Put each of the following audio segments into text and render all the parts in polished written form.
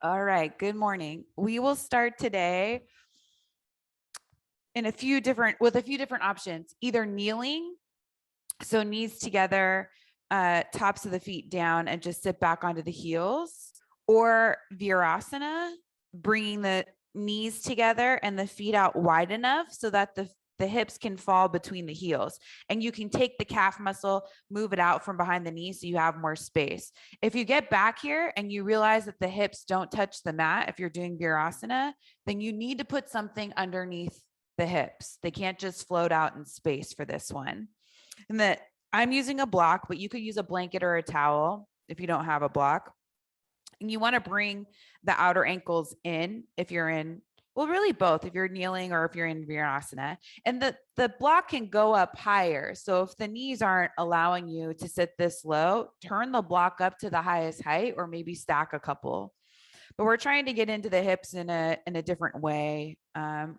All right, good morning. We will start today with a few different options, either kneeling, so knees together, tops of the feet down, and just sit back onto the heels, or Virasana, bringing the knees together and the feet out wide enough so that the hips can fall between the heels, and you can take the calf muscle, move it out from behind the knee so you have more space. If you get back here and you realize that the hips don't touch the mat, if you're doing Virasana, then you need to put something underneath the hips. They can't just float out in space for this one. And that I'm using a block, but you could use a blanket or a towel if you don't have a block. And you want to bring the outer ankles in if you're in, well, really both, if you're kneeling or if you're in Virasana. And the block can go up higher. So if the knees aren't allowing you to sit this low, turn the block up to the highest height, or maybe stack a couple. But we're trying to get into the hips in a different way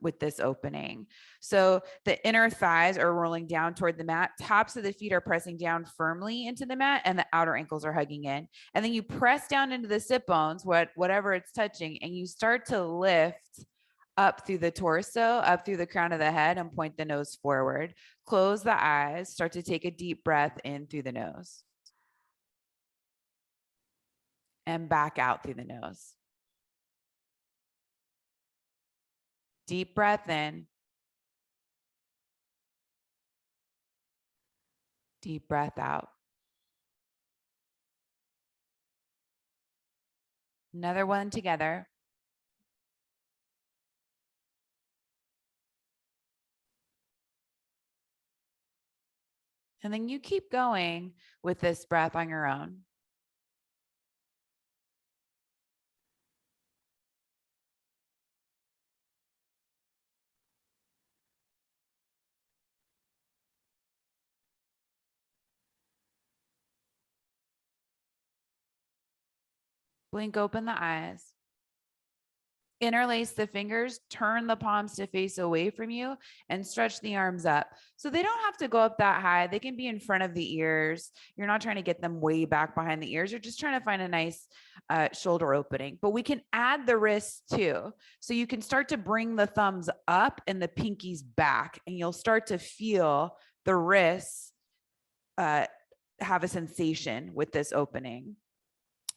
with this opening. So the inner thighs are rolling down toward the mat. Tops of the feet are pressing down firmly into the mat, and the outer ankles are hugging in. And then you press down into the sit bones, whatever it's touching, and you start to lift up through the torso, up through the crown of the head, and point the nose forward. Close the eyes, start to take a deep breath in through the nose. And back out through the nose. Deep breath in. Deep breath out. Another one together. And then you keep going with this breath on your own. Blink open the eyes. Interlace the fingers, turn the palms to face away from you, and stretch the arms up. So they don't have to go up that high. They can be in front of the ears. You're not trying to get them way back behind the ears. You're just trying to find a nice shoulder opening. But we can add the wrists too. So you can start to bring the thumbs up and the pinkies back, and you'll start to feel the wrists have a sensation with this opening.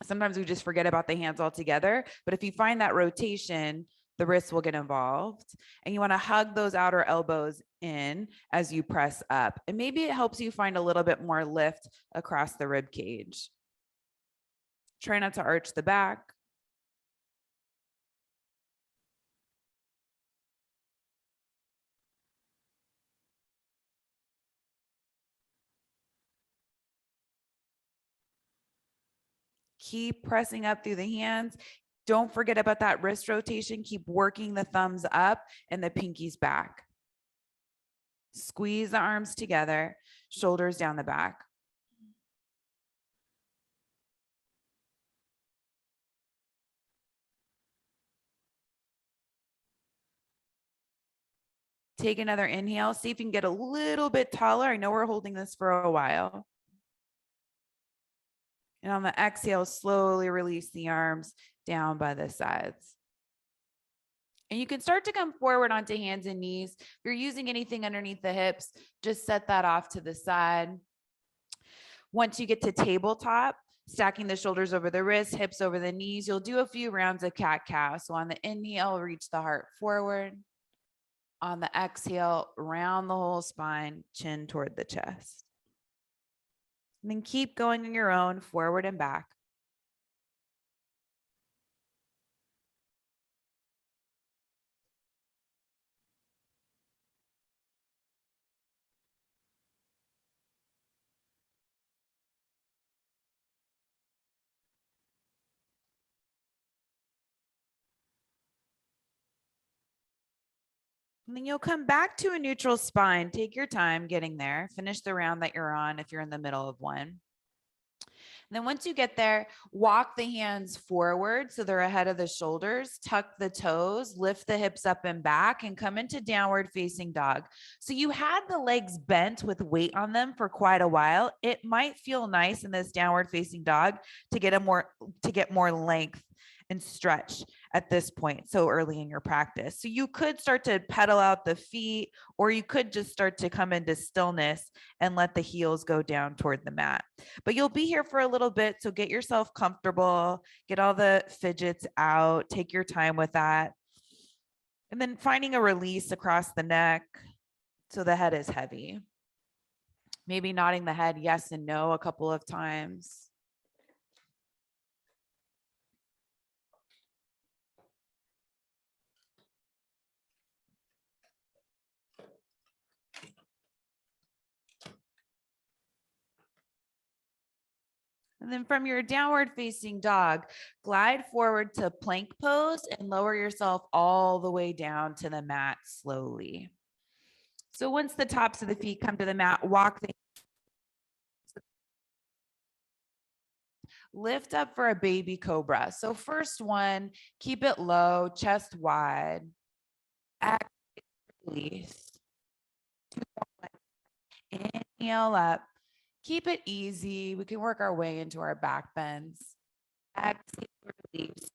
Sometimes we just forget about the hands altogether, but if you find that rotation, the wrists will get involved, and you want to hug those outer elbows in as you press up. And maybe it helps you find a little bit more lift across the rib cage. Try not to arch the back. Keep pressing up through the hands. Don't forget about that wrist rotation. Keep working the thumbs up and the pinkies back. Squeeze the arms together, shoulders down the back. Take another inhale. See if you can get a little bit taller. I know we're holding this for a while. And on the exhale, slowly release the arms down by the sides. And you can start to come forward onto hands and knees. If you're using anything underneath the hips, just set that off to the side. Once you get to tabletop, stacking the shoulders over the wrists, hips over the knees, you'll do a few rounds of cat-cow. So on the inhale, reach the heart forward. On the exhale, round the whole spine, chin toward the chest. And then keep going on your own, forward and back. And then you'll come back to a neutral spine. Take your time getting there. Finish the round that you're on if you're in the middle of one. And then once you get there, walk the hands forward so they're ahead of the shoulders, tuck the toes, lift the hips up and back, and come into downward facing dog. So you had the legs bent with weight on them for quite a while. It might feel nice in this downward facing dog to get more length and stretch at this point so early in your practice. So you could start to pedal out the feet, or you could just start to come into stillness and let the heels go down toward the mat. But you'll be here for a little bit, so get yourself comfortable, get all the fidgets out, take your time with that. And then finding a release across the neck so the head is heavy. Maybe nodding the head yes and no a couple of times. And then from your downward facing dog, glide forward to plank pose and lower yourself all the way down to the mat slowly. So once the tops of the feet come to the mat, walk the lift up for a baby cobra. So first one, keep it low, chest wide. Release. Inhale up. Keep it easy. We can work our way into our back bends. Exhale, release.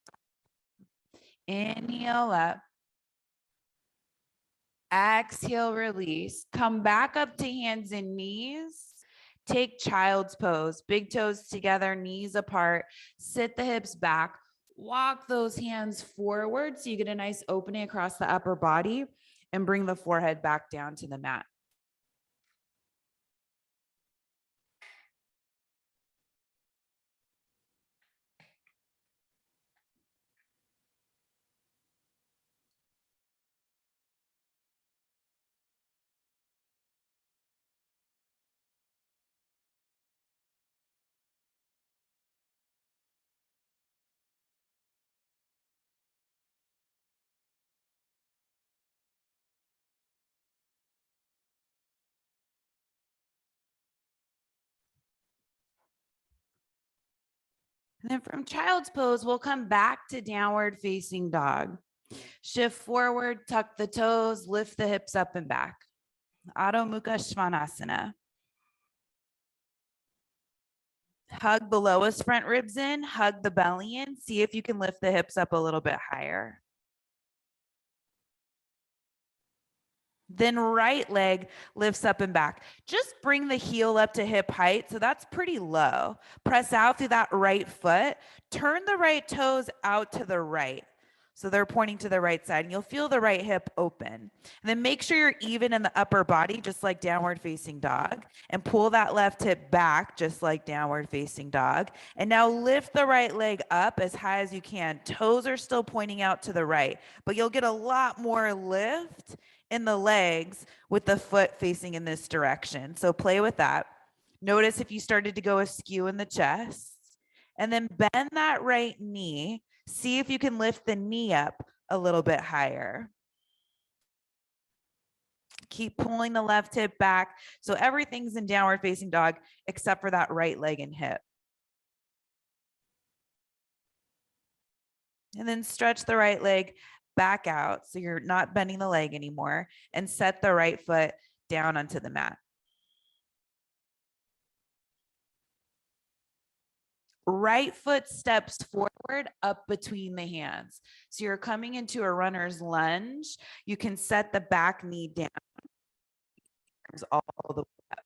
Inhale up. Exhale, release. Come back up to hands and knees. Take child's pose. Big toes together, knees apart. Sit the hips back. Walk those hands forward so you get a nice opening across the upper body, and bring the forehead back down to the mat. And then from child's pose, we'll come back to downward facing dog. Shift forward, tuck the toes, lift the hips up and back. Adho Mukha Svanasana. Hug the lowest front ribs in, hug the belly in. See if you can lift the hips up a little bit higher. Then right leg lifts up and back. Just bring the heel up to hip height. So that's pretty low. Press out through that right foot. Turn the right toes out to the right. So they're pointing to the right side, and you'll feel the right hip open. And then make sure you're even in the upper body, just like downward facing dog, and pull that left hip back, just like downward facing dog. And now lift the right leg up as high as you can. Toes are still pointing out to the right, but you'll get a lot more lift in the legs with the foot facing in this direction. So play with that. Notice if you started to go askew in the chest, and then bend that right knee. See if you can lift the knee up a little bit higher. Keep pulling the left hip back. So everything's in downward facing dog except for that right leg and hip. And then stretch the right leg back out so you're not bending the leg anymore, and set the right foot down onto the mat. Right foot steps forward up between the hands. So you're coming into a runner's lunge. You can set the back knee down. All the way up.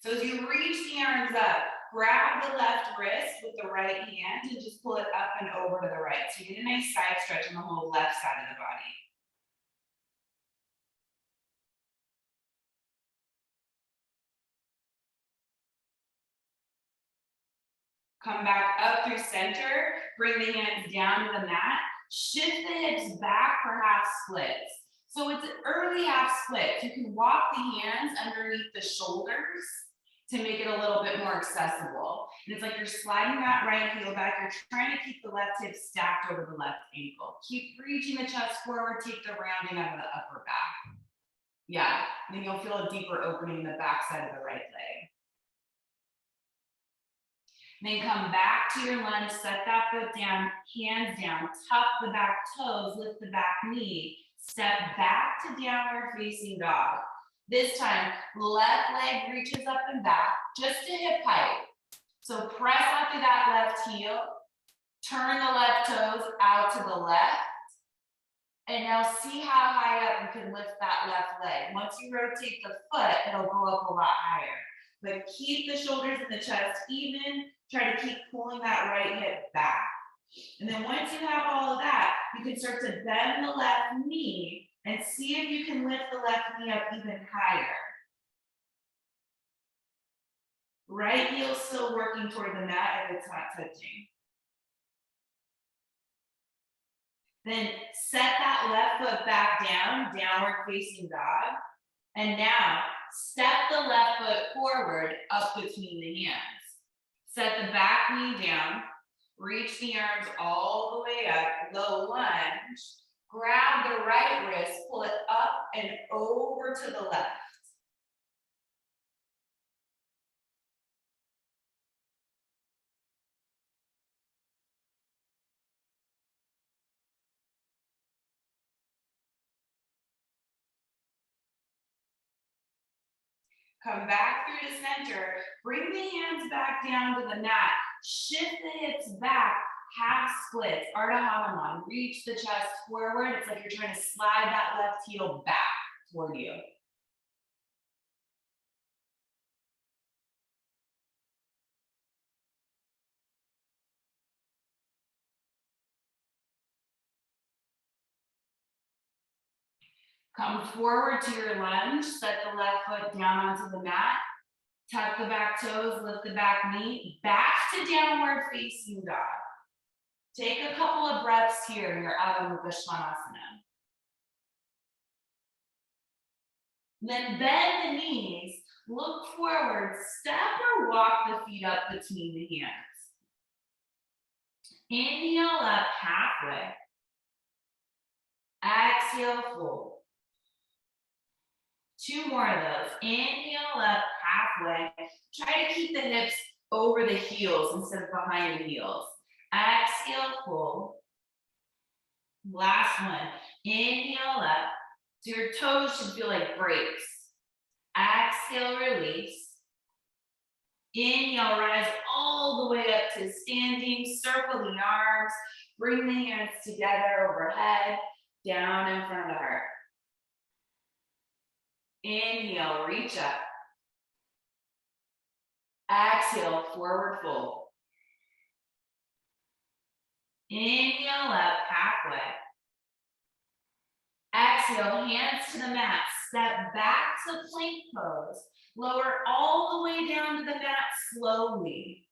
So as you reach the arms up, grab the left wrist with the right hand and just pull it up and over to the right. So you get a nice side stretch on the whole left side of the body. Come back up through center, bring the hands down to the mat, shift the hips back for half splits. So it's early half splits. You can walk the hands underneath the shoulders to make it a little bit more accessible. And it's like you're sliding that right heel back. You're trying to keep the left hip stacked over the left ankle. Keep reaching the chest forward, take the rounding out of the upper back. Yeah, and then you'll feel a deeper opening in the back side of the right leg. Then come back to your lunge, set that foot down, hands down, tuck the back toes, lift the back knee, step back to downward facing dog. This time, left leg reaches up and back, just to hip height. So press up through that left heel, turn the left toes out to the left, and now see how high up you can lift that left leg. Once you rotate the foot, it'll go up a lot higher. But keep the shoulders and the chest even. Try to keep pulling that right hip back. And then once you have all of that, you can start to bend the left knee and see if you can lift the left knee up even higher. Right heel still working toward the mat if it's not touching. Then set that left foot back down, downward facing dog. And now step the left foot forward up between the hands. Set the back knee down, reach the arms all the way up, low lunge. Grab the right wrist, pull it up and over to the left. Come back through the center, bring the hands back down to the mat, shift the hips back, half splits, Ardha Hanuman, reach the chest forward. It's like you're trying to slide that left heel back toward you. Come forward to your lunge, set the left foot down onto the mat, tuck the back toes, lift the back knee, back to downward facing dog. Take a couple of breaths here in your Adho Mukha Svanasana. Then bend the knees, look forward, step or walk the feet up between the hands. Inhale up halfway. Exhale, fold. 2 more of those. Inhale up halfway. Try to keep the hips over the heels instead of behind the heels. Exhale, fold. Last one. Inhale up. So your toes should feel like brakes. Exhale, release. Inhale, rise all the way up to standing. Circle the arms. Bring the hands together overhead, down in front of the heart. Inhale, reach up. Exhale, forward fold. Inhale up halfway. Exhale, hands to the mat. Step back to plank pose. Lower all the way down to the mat slowly.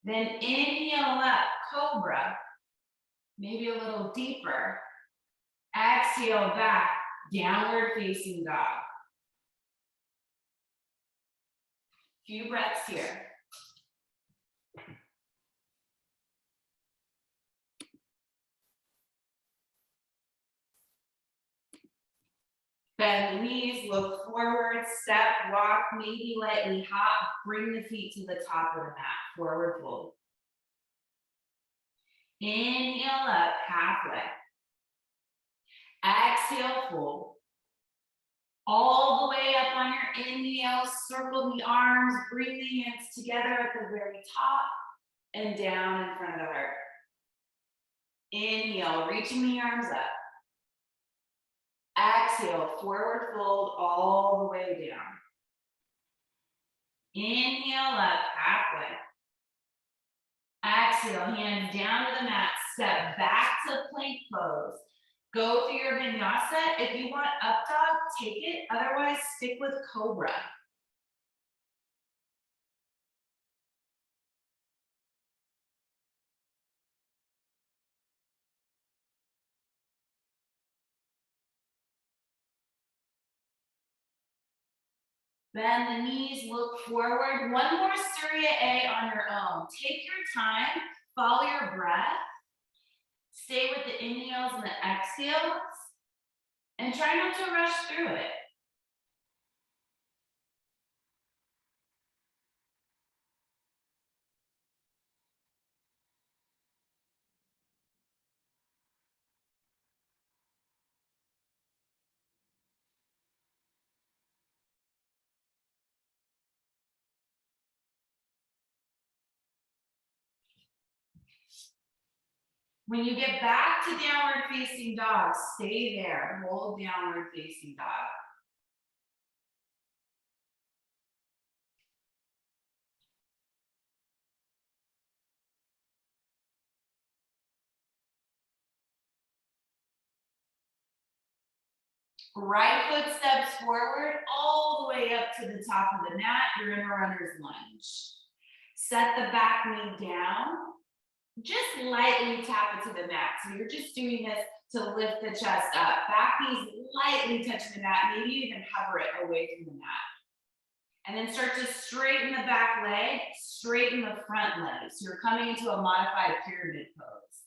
Then inhale up, Cobra. Maybe a little deeper. Exhale back, downward facing dog. Few breaths here. Bend the knees, look forward, step, walk, maybe lightly hop, bring the feet to the top of the mat, forward fold. Inhale up, halfway. Exhale, fold. All the way up on your inhale, circle the arms, bring the hands together at the very top and down in front of the heart. Inhale, reaching the arms up. Exhale, forward fold all the way down. Inhale up, halfway. Exhale, hands down to the mat, step back to plank pose. Go through your vinyasa. If you want up dog, take it. Otherwise, stick with Cobra. Bend the knees, look forward. One more Surya A on your own. Take your time, follow your breath. Stay with the inhales and the exhales. And try not to rush through it. When you get back to downward facing dog, stay there. Hold downward facing dog. Right foot steps forward all the way up to the top of the mat. You're in a runner's lunge. Set the back knee down. Just lightly tap it to the mat. So you're just doing this to lift the chest up. Back knees lightly touching the mat. Maybe even hover it away from the mat. And then start to straighten the back leg, straighten the front leg. So you're coming into a modified pyramid pose.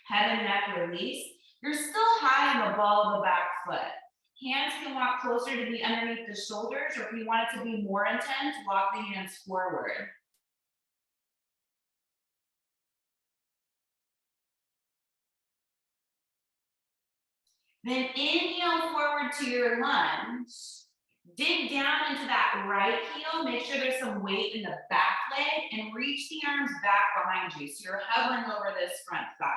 Head and neck release. You're still high in the ball of the back foot. Hands can walk closer to be underneath the shoulders, or if you want it to be more intense, walk the hands forward. Then inhale forward to your lunge. Dig down into that right heel. Make sure there's some weight in the back leg and reach the arms back behind you. So you're hovering over this front thigh.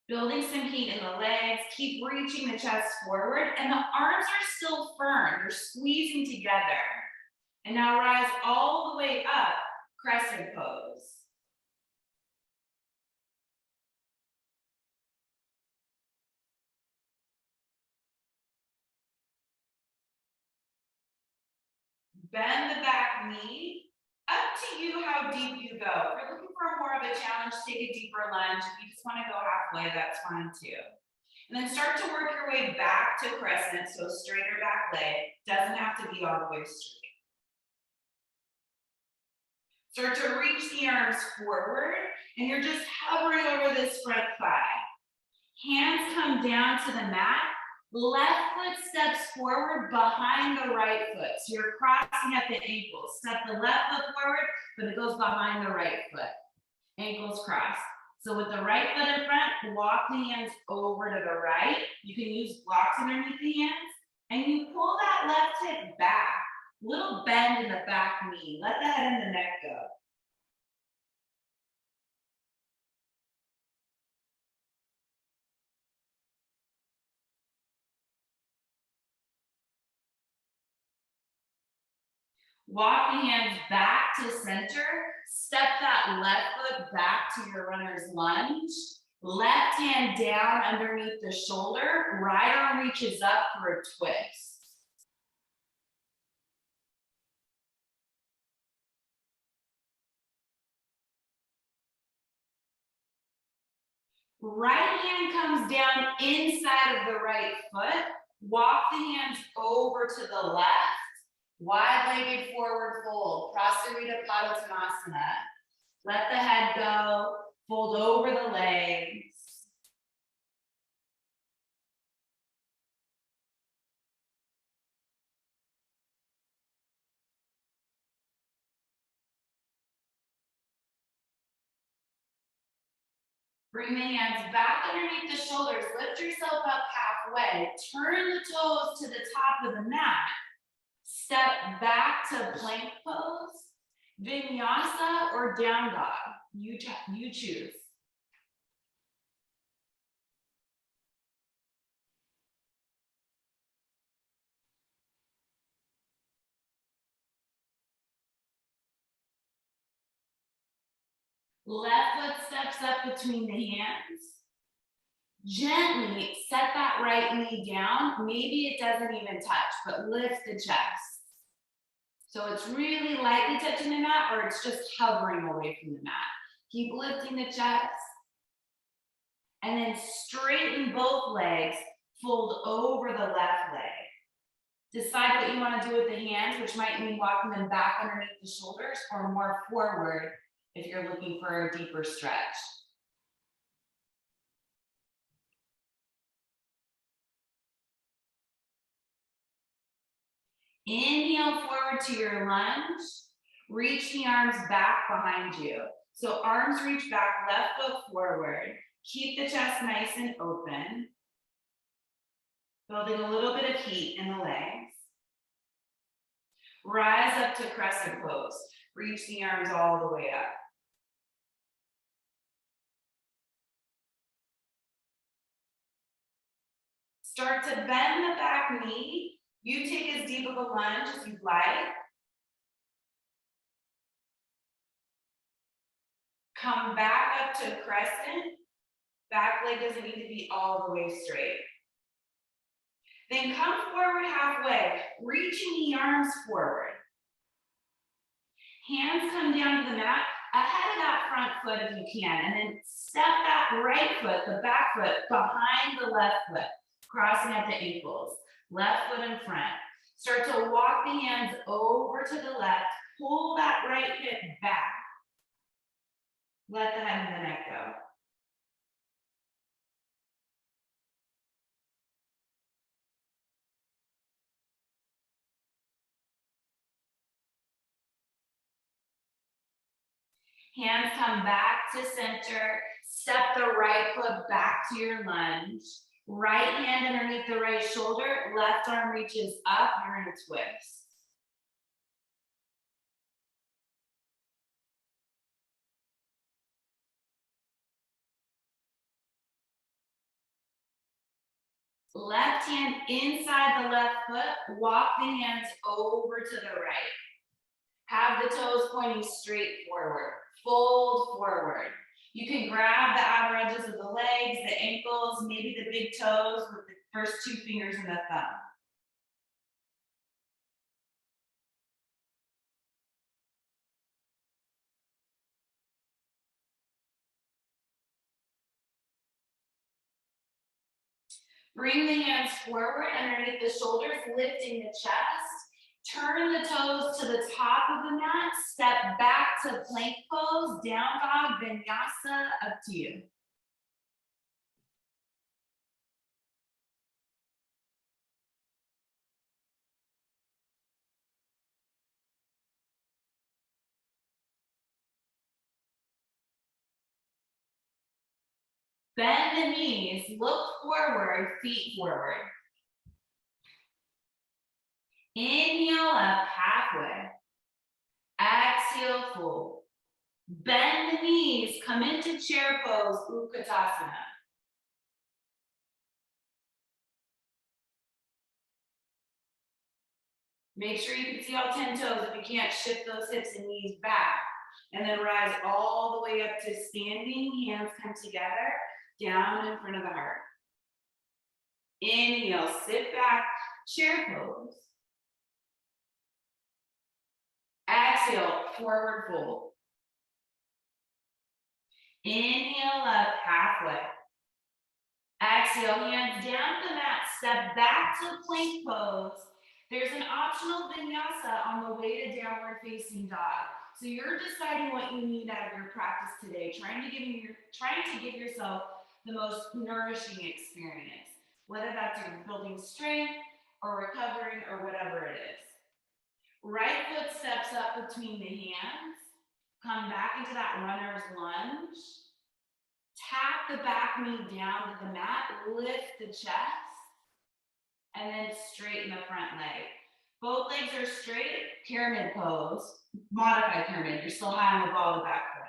Building some heat in the legs. Keep reaching the chest forward, and the arms are still firm. You're squeezing together. And now rise all the way up, crescent pose. Bend the back knee. Up to you how deep you go. If you're looking for more of a challenge, take a deeper lunge. If you just want to go halfway, that's fine too. And then start to work your way back to crescent, so straighter back leg. Doesn't have to be all the way straight. Start to reach the arms forward, and you're just hovering over this front thigh. Hands come down to the mat. Left foot steps forward behind the right foot. So you're crossing at the ankles. Step the left foot forward, but it goes behind the right foot. Ankles crossed. So with the right foot in front, walk the hands over to the right. You can use blocks underneath the hands. And you pull that left hip back. Little bend in the back knee. Let the head and the neck go. Walk the hands back to center. Step that left foot back to your runner's lunge. Left hand down underneath the shoulder. Right arm reaches up for a twist. Right hand comes down inside of the right foot. Walk the hands over to the left. Wide-legged forward fold, Prasarita Padottanasana. Let the head go, fold over the legs. Bring the hands back underneath the shoulders. Lift yourself up halfway. Turn the toes to the top of the mat. Step back to plank pose, vinyasa, or down dog. You choose. Left foot steps up between the hands. Gently set that right knee down. Maybe it doesn't even touch, but lift the chest. So it's really lightly touching the mat, or it's just hovering away from the mat. Keep lifting the chest. And then straighten both legs, fold over the left leg. Decide what you want to do with the hands, which might mean walking them back underneath the shoulders or more forward if you're looking for a deeper stretch. Inhale forward to your lunge. Reach the arms back behind you. So arms reach back, left foot forward. Keep the chest nice and open. Building a little bit of heat in the legs. Rise up to crescent pose. Reach the arms all the way up. Start to bend the back knee. You take as deep of a lunge as you'd like. Come back up to crescent. Back leg doesn't need to be all the way straight. Then come forward halfway, reaching the arms forward. Hands come down to the mat, ahead of that front foot if you can, and then step that right foot, the back foot, behind the left foot, crossing at the ankles. Left foot in front. Start to walk the hands over to the left, pull that right hip back. Let the head and the neck go. Hands come back to center. Step the right foot back to your lunge. Right hand underneath the right shoulder. Left arm reaches up. You're in a twist. Left hand inside the left foot. Walk the hands over to the right. Have the toes pointing straight forward. Fold forward. You can grab the outer edges of the legs, the ankles, maybe the big toes with the first two fingers and the thumb. Bring the hands forward underneath the shoulders, lifting the chest. Turn the toes to the top of the mat. Step back to plank pose, down dog, vinyasa, up to you. Bend the knees, look forward, feet forward. Inhale up halfway. Exhale, fold. Bend the knees, come into chair pose, Utkatasana. Make sure you can see all 10 toes. If you can't, shift those hips and knees back. And then rise all the way up to standing. Hands come together, down in front of the heart. Inhale, sit back, chair pose. Exhale, forward fold. Inhale up halfway. Exhale, hands down the mat, step back to plank pose. There's an optional vinyasa on the way to downward facing dog. So you're deciding what you need out of your practice today, trying to give yourself the most nourishing experience, whether that's you're building strength or recovering or whatever it is. Right foot steps up between the hands. Come back into that runner's lunge. Tap the back knee down to the mat. Lift the chest. And then straighten the front leg. Both legs are straight. Pyramid pose. Modified pyramid. You're still high on the ball of the back foot.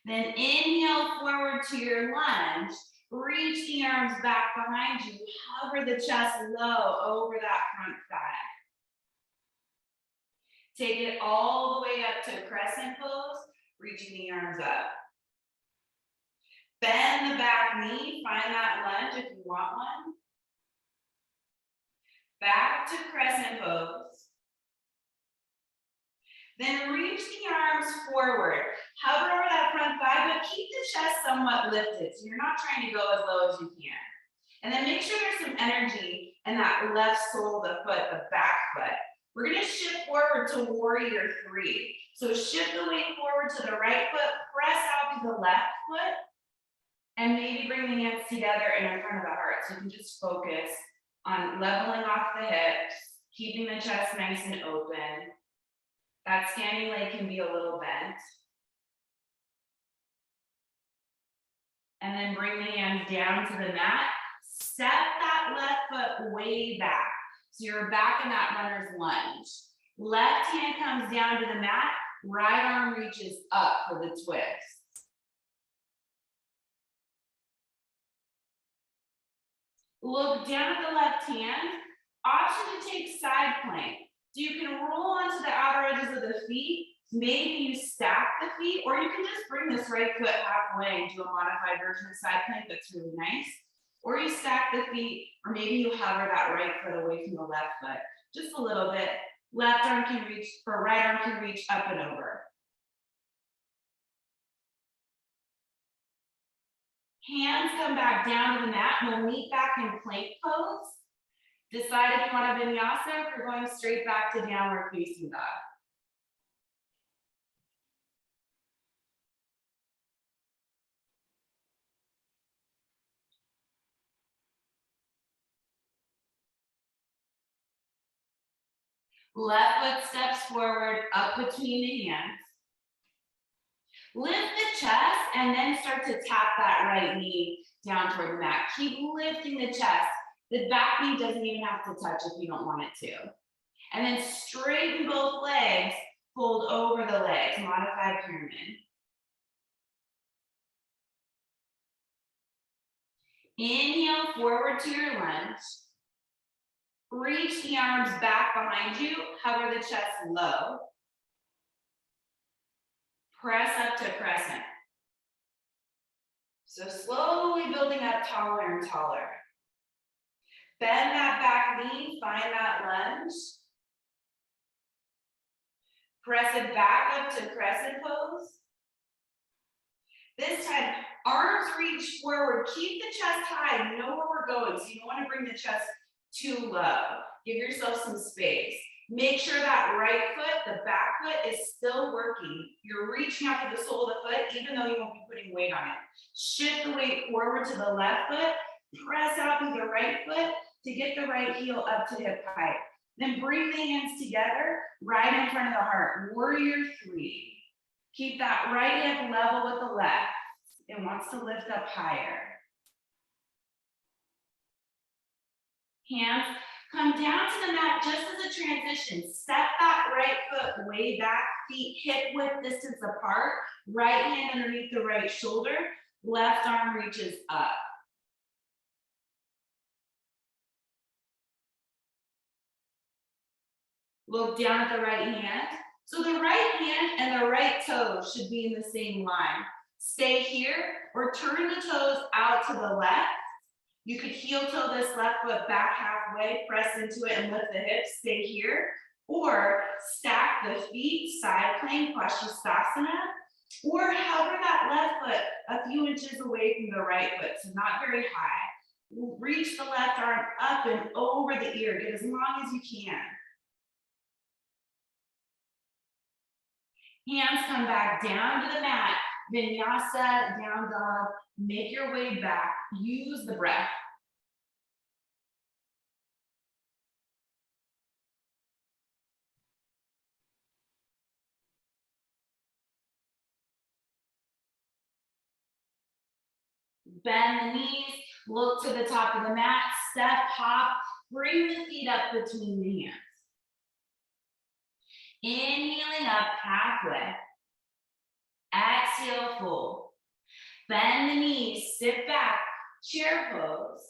Then inhale forward to your lunge. Reach the arms back behind you. Hover the chest low over that front thigh. Take it all the way up to crescent pose, reaching the arms up. Bend the back knee, find that lunge if you want one. Back to crescent pose. Then reach the arms forward. Hover over that front thigh, but keep the chest somewhat lifted. So you're not trying to go as low as you can. And then make sure there's some energy in that left sole of the foot, the back foot. We're gonna shift forward to warrior 3. So shift the weight forward to the right foot, press out to the left foot, and maybe bring the hands together in front of the heart. So you can just focus on leveling off the hips, keeping the chest nice and open. That standing leg can be a little bent. And then bring the hands down to the mat. Step that left foot way back. So you're back in that runner's lunge. Left hand comes down to the mat. Right arm reaches up for the twist. Look down at the left hand. Option to take side plank. So you can roll onto the outer edges of the feet. Maybe you stack the feet, or you can just bring this right foot halfway and do a modified version of side plank that's really nice. Or you stack the feet, or maybe you hover that right foot away from the left foot. Just a little bit. Left arm can reach, or right arm can reach up and over. Hands come back down to the mat. We'll meet back in plank pose. Decide if you want a vinyasa or if you're going straight back to downward facing dog. Left foot steps forward, up between the hands. Lift the chest and then start to tap that right knee down toward the mat. Keep lifting the chest. The back knee doesn't even have to touch if you don't want it to. And then straighten both legs, fold over the legs, modified pyramid. Inhale forward to your lunge. Reach the arms back behind you, hover the chest low. Press up to crescent. So slowly building up taller and taller. Bend that back knee, find that lunge. Press it back up to crescent pose. This time, arms reach forward. Keep the chest high. You know where we're going, so you don't want to bring the chest too low. Give yourself some space. Make sure that right foot, the back foot, is still working. You're reaching out to the sole of the foot, even though you won't be putting weight on it. Shift the weight forward to the left foot. Press out through the right foot to get the right heel up to hip height. Then bring the hands together right in front of the heart. Warrior 3. Keep that right hip level with the left. It wants to lift up higher. Hands come down to the mat just as a transition. Step that right foot way back, feet hip width distance apart. Right hand underneath the right shoulder. Left arm reaches up. Look down at the right hand. So the right hand and the right toe should be in the same line. Stay here or turn the toes out to the left. You could heel toe this left foot back halfway, press into it and lift the hips, stay here. Or stack the feet, side plank, Shavasana. Or hover that left foot a few inches away from the right foot, so not very high. Reach the left arm up and over the ear, get as long as you can. Hands come back down to the mat. Vinyasa Down Dog. Make your way back. Use the breath. Bend the knees. Look to the top of the mat. Step, hop. Bring the feet up between the hands. Inhaling up halfway. Exhale, fold. Bend the knees, sit back, chair pose.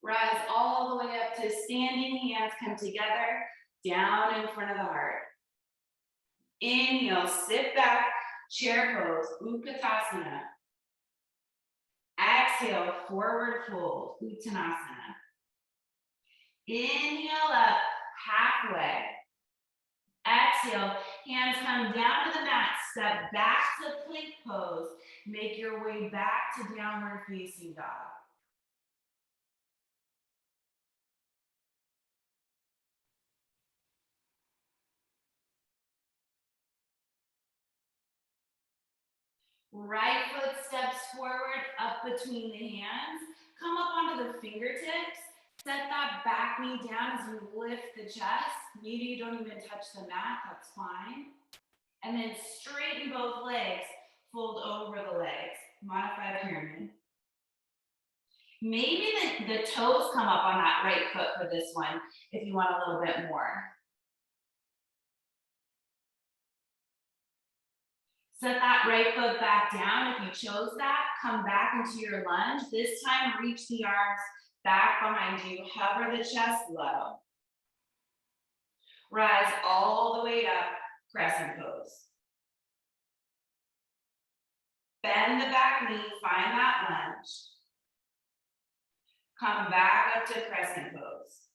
Rise all the way up to standing, hands come together, down in front of the heart. Inhale, sit back, chair pose, Utkatasana. Exhale, forward fold, Uttanasana. Inhale up, halfway. Exhale, hands come down to the mat, step back to plank pose. Make your way back to downward facing dog. Right foot steps forward, up between the hands. Come up onto the fingertips. Set that back knee down as you lift the chest. Maybe you don't even touch the mat, that's fine. And then straighten both legs, fold over the legs. Modified pyramid. Maybe the toes come up on that right foot for this one if you want a little bit more. Set that right foot back down. If you chose that, come back into your lunge. This time, reach the arms back behind you. Hover the chest low. Rise all the way up, crescent pose. Bend the back knee, find that lunge. Come back up to crescent pose.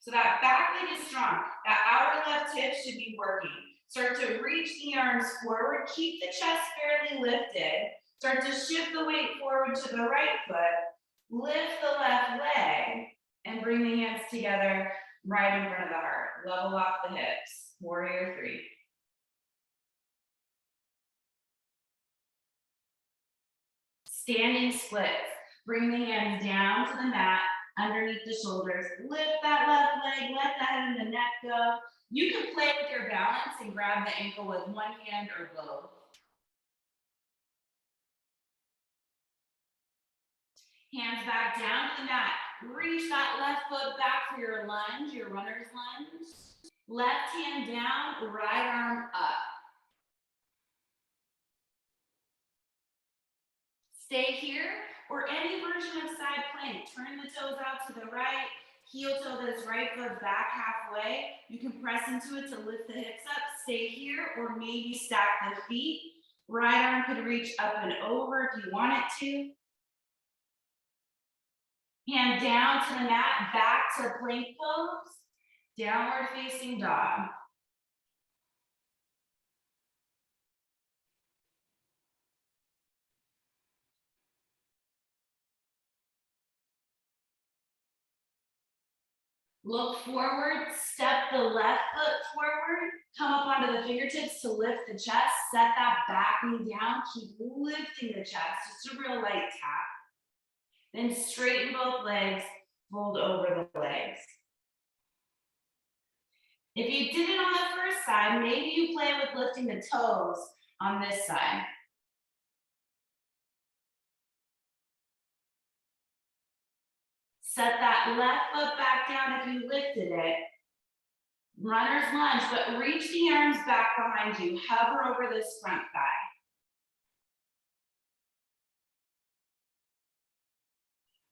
So that back leg is strong. That outer left hip should be working. Start to reach the arms forward. Keep the chest fairly lifted. Start to shift the weight forward to the right foot. Lift the left leg and bring the hands together right in front of the heart. Level off the hips. Warrior 3. Standing splits. Bring the hands down to the mat, underneath the shoulders. Lift that left leg, let the head and the neck go. You can play with your balance and grab the ankle with one hand or both. Hands back down to the mat. Reach that left foot back for your lunge, your runner's lunge. Left hand down, right arm up. Stay here, or any version of side plank. Turn the toes out to the right, heel toe this right foot back halfway. You can press into it to lift the hips up. Stay here, or maybe stack the feet. Right arm could reach up and over if you want it to. Hand down to the mat, back to plank pose. Downward facing dog. Look forward, step the left foot forward, come up onto the fingertips to lift the chest, set that back knee down, keep lifting the chest, just a real light tap. Then straighten both legs, fold over the legs. If you did it on the first side, maybe you play with lifting the toes on this side. Set that left foot back down if you lifted it. Runner's lunge, but reach the arms back behind you. Hover over this front thigh.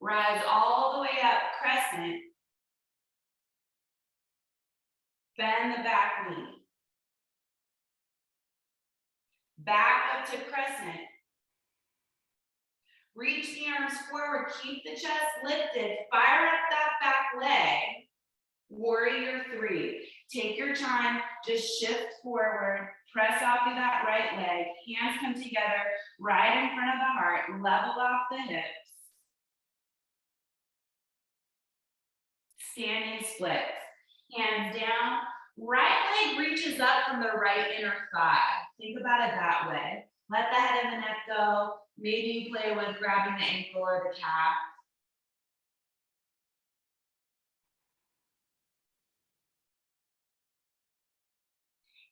Rise all the way up, crescent. Bend the back knee. Back up to crescent. Reach the arms forward, keep the chest lifted. Fire up that back leg. Warrior 3. Take your time, just shift forward, press off of that right leg, hands come together right in front of the heart, level off the hips. Standing splits. Hands down, right leg reaches up from the right inner thigh. Think about it that way. Let the head and the neck go. Maybe you play with grabbing the ankle or the calf.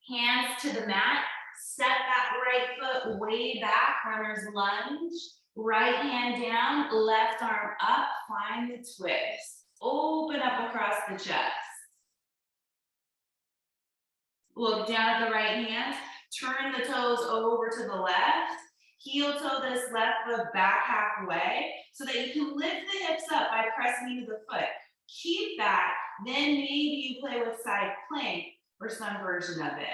Hands to the mat. Step that right foot way back, runner's lunge. Right hand down, left arm up, find the twist. Open up across the chest. Look down at the right hand, turn the toes over to the left. Heel toe this left foot back halfway so that you can lift the hips up by pressing into the foot. Keep that, then maybe you play with side plank or some version of it.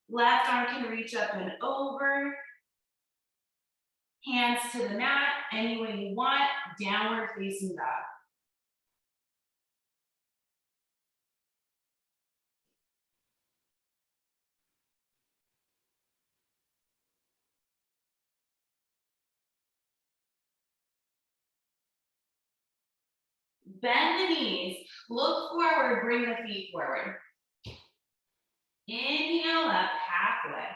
Left arm can reach up and over. Hands to the mat, any way you want, downward facing dog. Bend the knees, look forward, bring the feet forward. Inhale up halfway.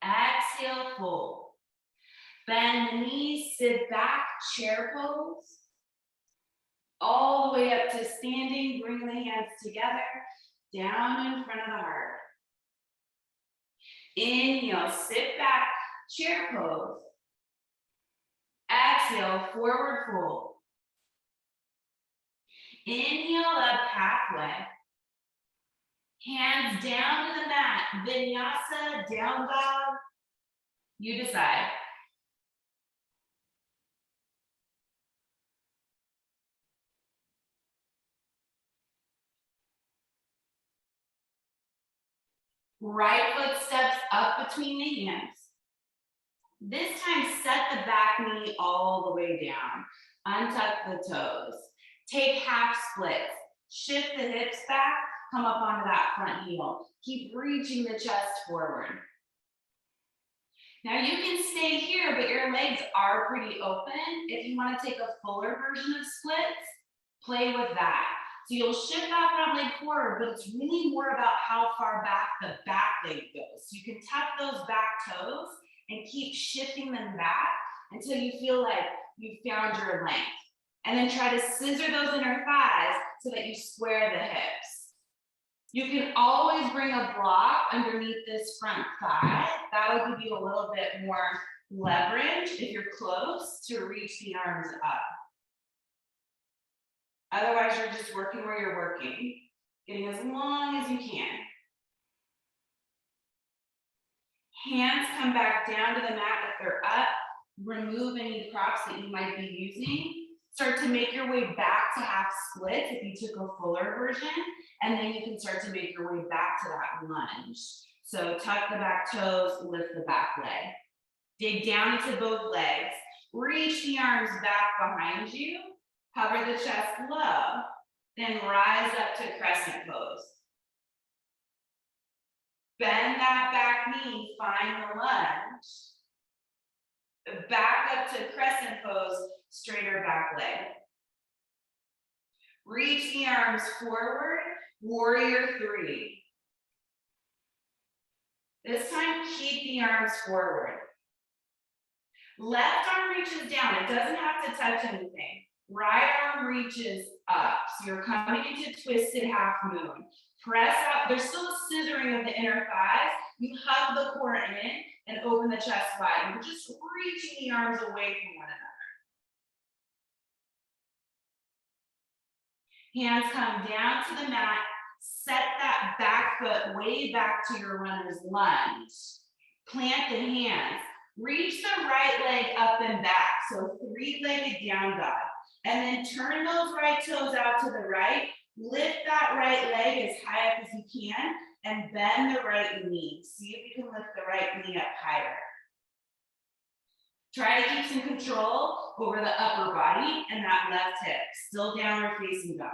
Exhale, fold. Bend the knees, sit back, chair pose. All the way up to standing, bring the hands together, down in front of the heart. Inhale, sit back, chair pose. Exhale, forward fold. Inhale up halfway. Hands down to the mat. Vinyasa Down Dog. You decide. Right foot steps up between the hands. This time, set the back knee all the way down. Untuck the toes. Take half splits. Shift the hips back. Come up onto that front heel. Keep reaching the chest forward. Now you can stay here, but your legs are pretty open. If you want to take a fuller version of splits, play with that. So you'll shift that front leg forward, but it's really more about how far back the back leg goes. So you can tuck those back toes and keep shifting them back until you feel like you've found your length. And then try to scissor those inner thighs so that you square the hips. You can always bring a block underneath this front thigh. That will give you a little bit more leverage if you're close to reach the arms up. Otherwise, you're just working where you're working, getting as long as you can. Hands come back down to the mat if they're up. Remove any props that you might be using. Start to make your way back to half splits if you took a fuller version, and then you can start to make your way back to that lunge. So tuck the back toes, lift the back leg. Dig down into both legs. Reach the arms back behind you. Hover the chest low. Then rise up to Crescent Pose. Bend that back knee, find the lunge. Back up to Crescent Pose, straighter back leg. Reach the arms forward, warrior 3. This time, keep the arms forward. Left arm reaches down, it doesn't have to touch anything. Right arm reaches up, so you're coming into twisted half moon. Press up, there's still a scissoring of the inner thighs. You hug the core in and open the chest wide. You're just reaching the arms away from one another. Hands come down to the mat. Set that back foot way back to your runner's lunge. Plant the hands. Reach the right leg up and back. So 3-legged down dog. And then turn those right toes out to the right. Lift that right leg as high up as you can and bend the right knee. See if you can lift the right knee up higher. Try to keep some control over the upper body and that left hip. Still downward facing dog.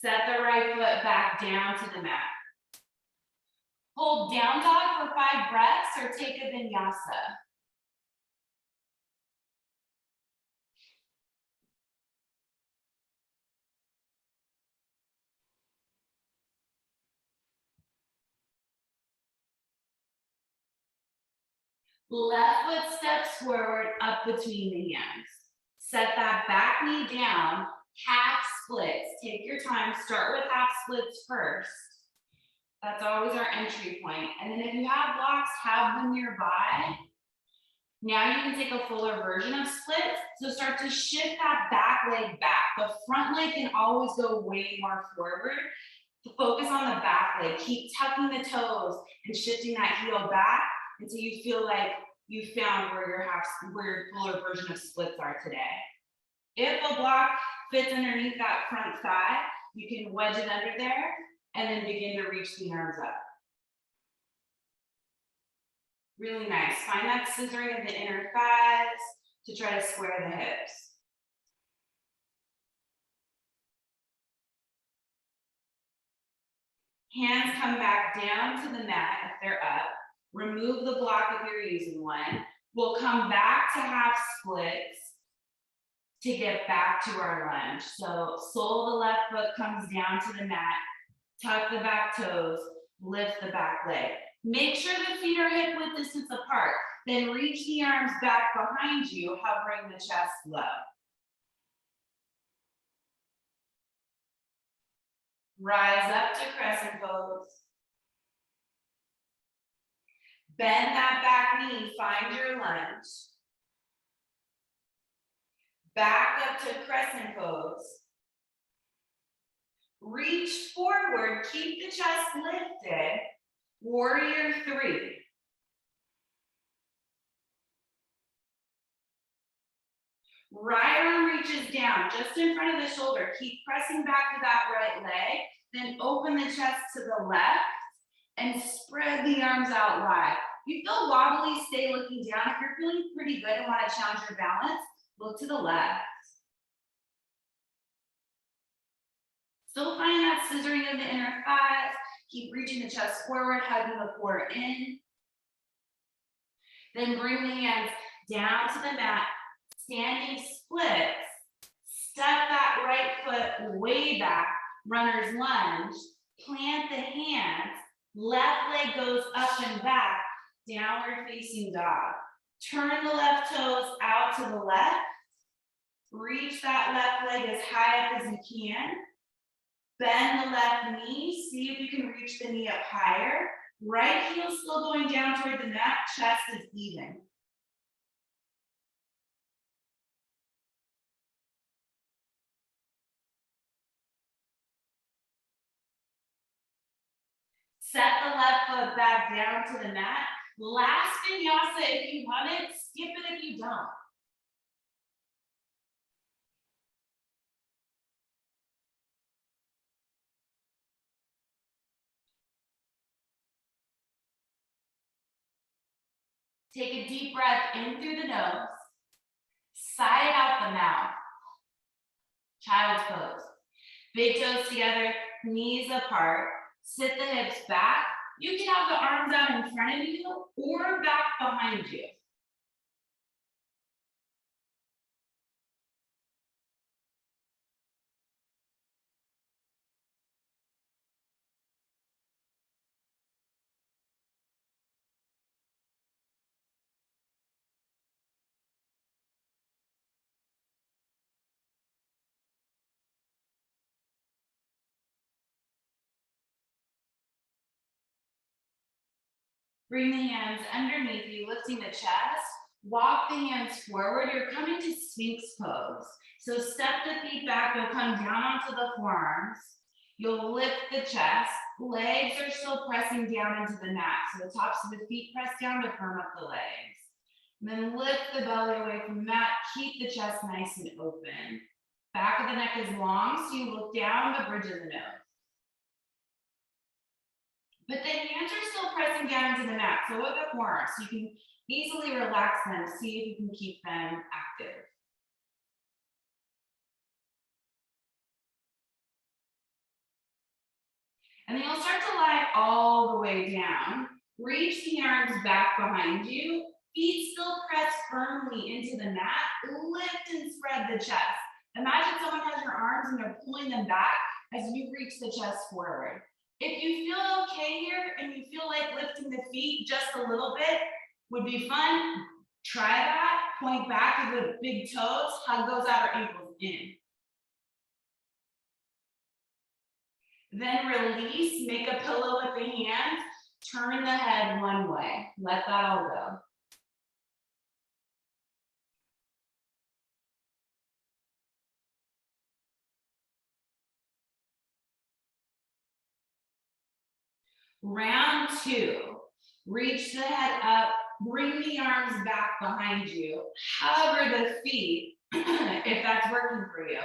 Set the right foot back down to the mat. Hold down dog for 5 breaths or take a vinyasa. Left foot steps forward up between the hands. Set that back knee down, half splits. Take your time, start with half splits first. That's always our entry point. And then if you have blocks, have them nearby. Now you can take a fuller version of splits. So start to shift that back leg back. The front leg can always go way more forward. Focus on the back leg. Keep tucking the toes and shifting that heel back until you feel like you found where your fuller version of splits are today. If a block fits underneath that front thigh, you can wedge it under there and then begin to reach the arms up. Really nice. Find that scissoring of the inner thighs to try to square the hips. Hands come back down to the mat if they're up. Remove the block if you're using one. We'll come back to half splits to get back to our lunge. So sole of the left foot comes down to the mat. Tuck the back toes. Lift the back leg. Make sure the feet are hip width distance apart. Then reach the arms back behind you, hovering the chest low. Rise up to Crescent Pose. Bend that back knee, find your lunge. Back up to Crescent Pose. Reach forward, keep the chest lifted. Warrior 3. Right arm reaches down, just in front of the shoulder. Keep pressing back to that right leg. Then open the chest to the left and spread the arms out wide. If you feel wobbly, stay looking down. If you're feeling pretty good and want to challenge your balance, look to the left. Still find that scissoring of the inner thighs. Keep reaching the chest forward, hugging the core in. Then bring the hands down to the mat. Standing splits. Step that right foot way back. Runner's lunge. Plant the hands. Left leg goes up and back. Downward facing dog. Turn the left toes out to the left. Reach that left leg as high up as you can. Bend the left knee. See if you can reach the knee up higher. Right heel still going down toward the mat. Chest is even. Set the left foot back down to the mat. Last vinyasa if you want it. Skip it if you don't. Take a deep breath in through the nose. Sigh out the mouth. Child's pose. Big toes together, knees apart. Sit the hips back. You can have the arms out in front of you or back behind you. Bring the hands underneath you, lifting the chest. Walk the hands forward. You're coming to Sphinx pose. So step the feet back. You'll come down onto the forearms. You'll lift the chest. Legs are still pressing down into the mat. So the tops of the feet press down to firm up the legs. And then lift the belly away from the mat. Keep the chest nice and open. Back of the neck is long, so you look down the bridge of the nose. But the hands are still pressing down into the mat, so with the forearms, so you can easily relax them, see if you can keep them active. And then you'll start to lie all the way down. Reach the arms back behind you. Feet still press firmly into the mat. Lift and spread the chest. Imagine someone has your arms and they're pulling them back as you reach the chest forward. If you feel okay here and you feel like lifting the feet just a little bit would be fun, try that. Point back to the big toes, hug those outer ankles in. Then release, make a pillow with the hands, turn the head one way. Let that all go. Round 2, reach the head up, bring the arms back behind you, hover the feet if that's working for you.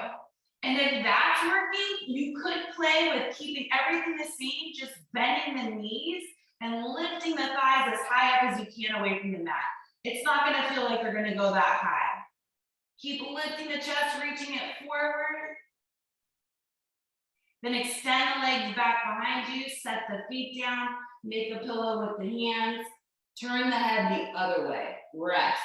And if that's working, you could play with keeping everything the same, just bending the knees and lifting the thighs as high up as you can away from the mat. It's not gonna feel like you're gonna go that high. Keep lifting the chest, reaching it forward. Then extend the legs back behind you, set the feet down, make a pillow with the hands, turn the head the other way, rest.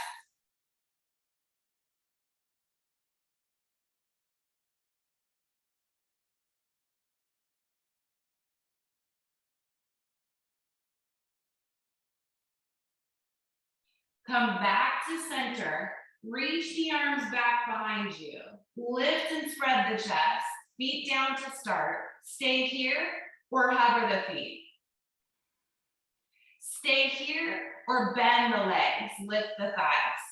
Come back to center, reach the arms back behind you, lift and spread the chest, feet down to start. Stay here or hover the feet. Stay here or bend the legs, lift the thighs.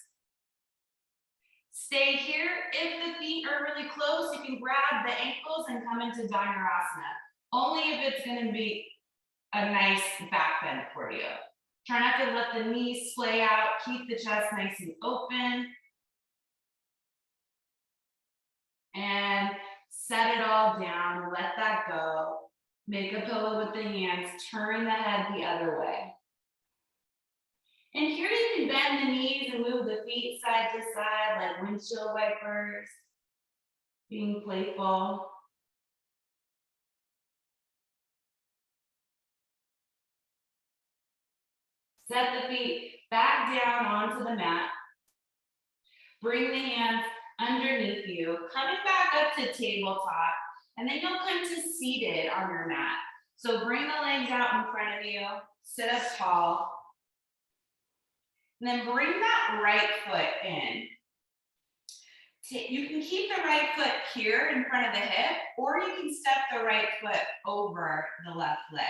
Stay here. If the feet are really close, you can grab the ankles and come into Virasana. Only if it's going to be a nice back bend for you. Try not to let the knees splay out. Keep the chest nice and open. And set it all down. Let that go. Make a pillow with the hands. Turn the head the other way. And here you can bend the knees and move the feet side to side like windshield wipers. Being playful. Set the feet back down onto the mat. Bring the hands underneath you, coming back up to tabletop, and then you'll come to seated on your mat. So bring the legs out in front of you, sit up tall, and then bring that right foot in. You can keep the right foot here in front of the hip, or you can step the right foot over the left leg.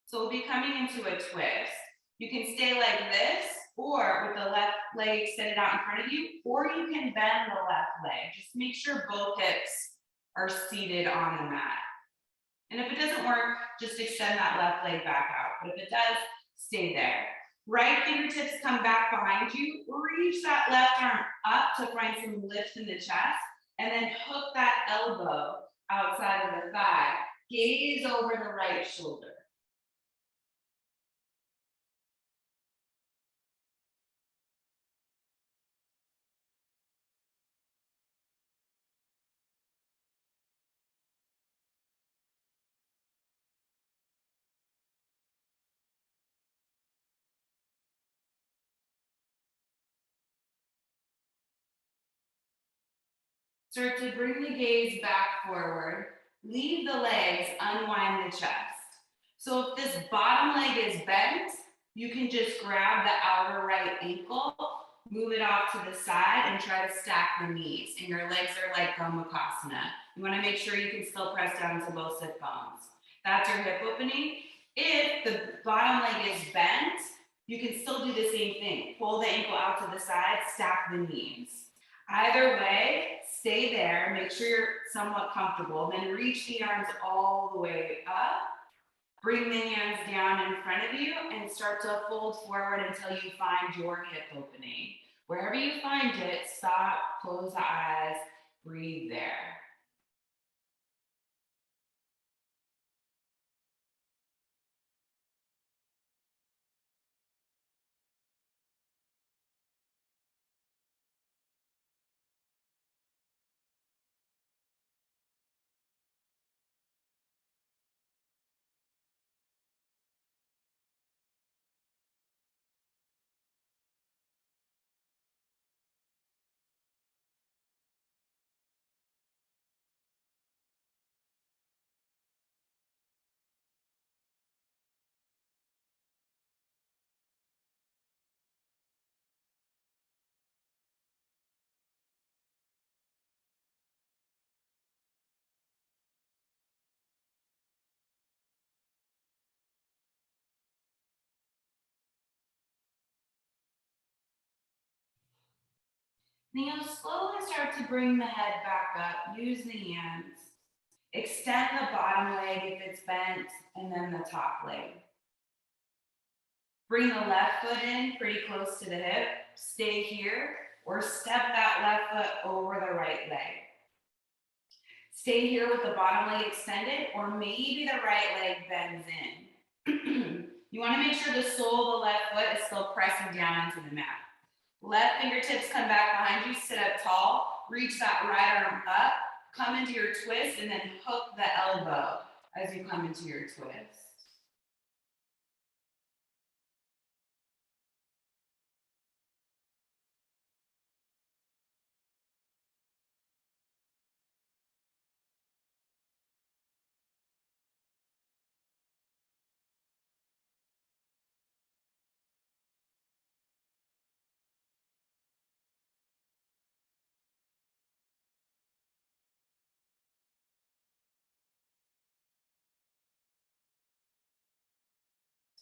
So we'll be coming into a twist. You can stay like this, or with the left leg extended out in front of you, or you can bend the left leg. Just make sure both hips are seated on the mat. And if it doesn't work, just extend that left leg back out. But if it does, stay there. Right fingertips come back behind you. Reach that left arm up to find some lift in the chest, and then hook that elbow outside of the thigh. Gaze over the right shoulder. Start to bring the gaze back forward. Leave the legs, unwind the chest. So if this bottom leg is bent, you can just grab the outer right ankle, move it off to the side, and try to stack the knees. And your legs are like Gomukhasana. You want to make sure you can still press down to both sit bones. That's your hip opening. If the bottom leg is bent, you can still do the same thing. Pull the ankle out to the side, stack the knees. Either way, stay there, make sure you're somewhat comfortable, then reach the arms all the way up. Bring the hands down in front of you and start to fold forward until you find your hip opening. Wherever you find it, stop, close the eyes, breathe there. Then you'll slowly start to bring the head back up. Use the hands. Extend the bottom leg if it's bent, and then the top leg. Bring the left foot in pretty close to the hip. Stay here, or step that left foot over the right leg. Stay here with the bottom leg extended, or maybe the right leg bends in. You want to make sure the sole of the left foot is still pressing down into the mat. Left fingertips come back behind you, sit up tall, reach that right arm up, come into your twist, and then hook the elbow as you come into your twist.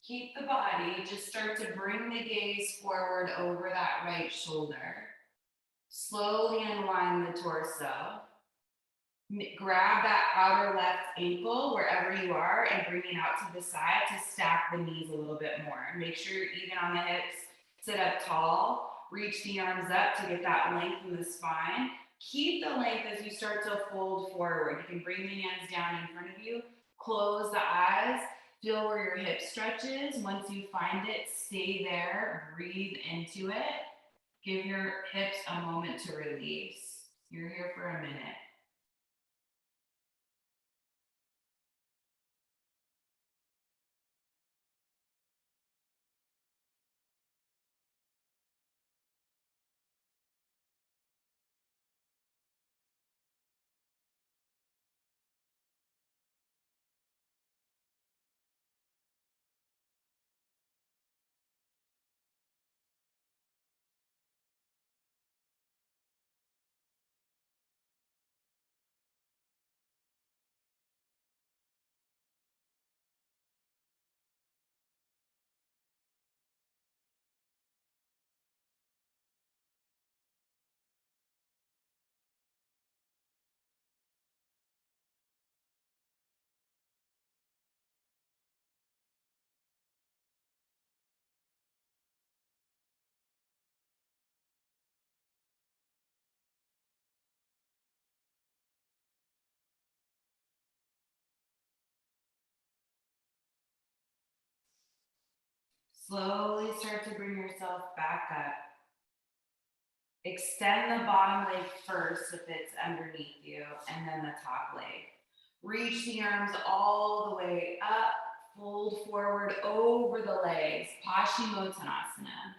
Keep the body, just start to bring the gaze forward over that right shoulder. Slowly unwind the torso. Grab that outer left ankle wherever you are and bring it out to the side to stack the knees a little bit more. Make sure you're even on the hips. Sit up tall. Reach the arms up to get that length in the spine. Keep the length as you start to fold forward. You can bring the hands down in front of you. Close the eyes. Feel where your hip stretches. Once you find it, stay there. Breathe into it. Give your hips a moment to release. You're here for a minute. Slowly start to bring yourself back up. Extend the bottom leg first if it's underneath you, and then the top leg. Reach the arms all the way up, fold forward over the legs, Paschimottanasana.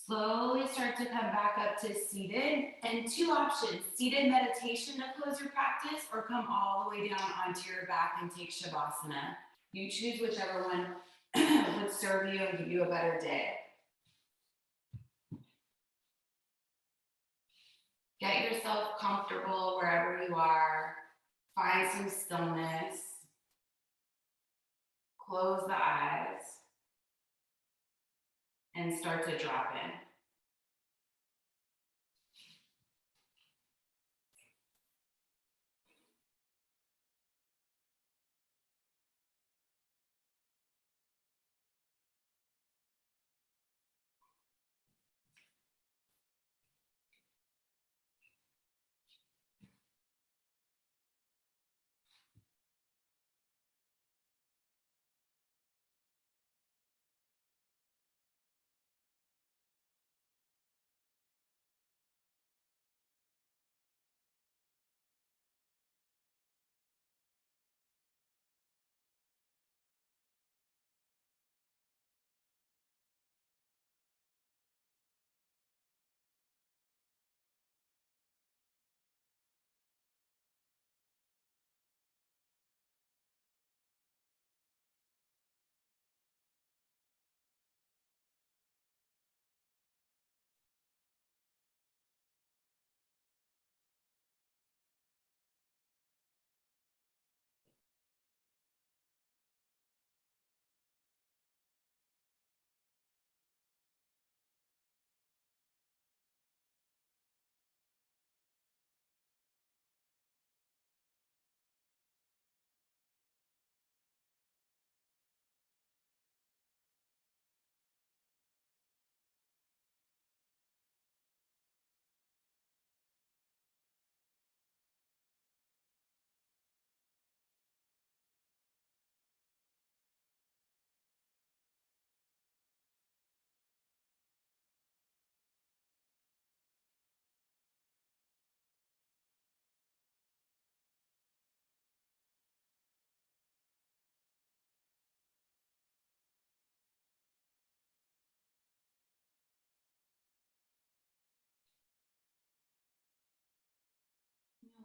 Slowly start to come back up to seated, and two options: seated meditation to close your practice, or come all the way down onto your back and take Shavasana. You choose whichever one would serve you and give you a better day. Get yourself comfortable wherever you are. Find some stillness. Close the eyes and start to drop in.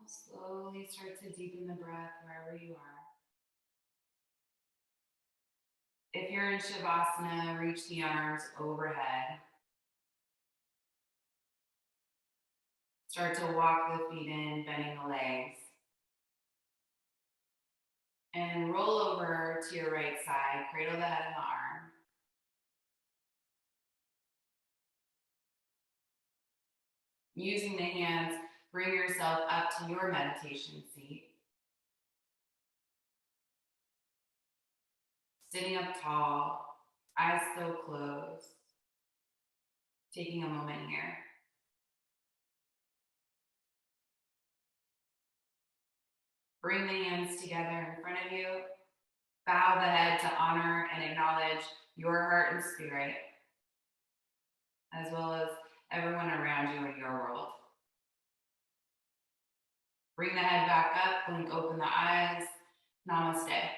Slowly start to deepen the breath wherever you are. If you're in Shavasana, reach the arms overhead. Start to walk the feet in, bending the legs. And roll over to your right side, cradle the head in the arm. Using the hands, bring yourself up to your meditation seat. Sitting up tall, eyes still closed. Taking a moment here. Bring the hands together in front of you. Bow the head to honor and acknowledge your heart and spirit, as well as everyone around you in your world. Bring the head back up, blink open the eyes. Namaste.